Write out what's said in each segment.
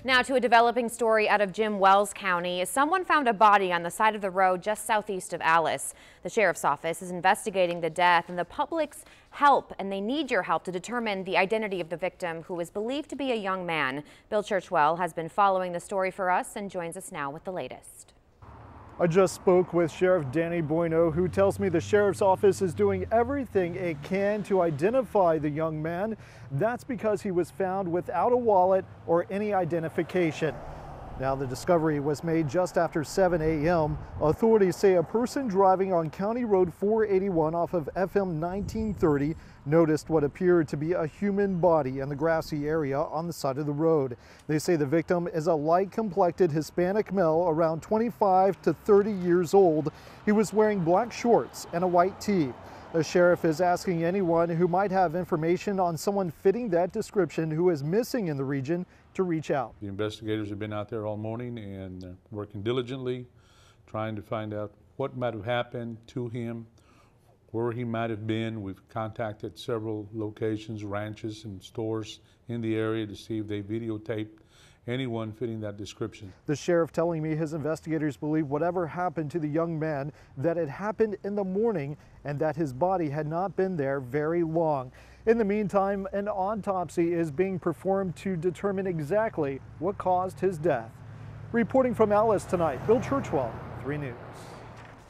Now to a developing story out of Jim Wells County. Someone found a body on the side of the road just southeast of Alice. The sheriff's office is investigating the death and the public's help, and they need your help to determine the identity of the victim, who is believed to be a young man. Bill Churchwell has been following the story for us and joins us now with the latest. I just spoke with Sheriff Danny Bueno, who tells me the sheriff's office is doing everything it can to identify the young man. That's because he was found without a wallet or any identification. Now, the discovery was made just after 7 a.m. Authorities say a person driving on County Road 481 off of FM 1930 noticed what appeared to be a human body in the grassy area on the side of the road. They say the victim is a light-complected Hispanic male around 25 to 30 years old. He was wearing black shorts and a white tee. The sheriff is asking anyone who might have information on someone fitting that description who is missing in the region to reach out. The investigators have been out there all morning and working diligently, trying to find out what might have happened to him, where he might have been. We've contacted several locations, ranches and stores in the area to see if they videotaped anyone fitting that description. The sheriff telling me his investigators believe whatever happened to the young man, that it happened in the morning and that his body had not been there very long. In the meantime, an autopsy is being performed to determine exactly what caused his death. Reporting from Alice tonight, Bill Churchwell, 3 News.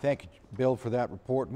Thank you, Bill, for that report.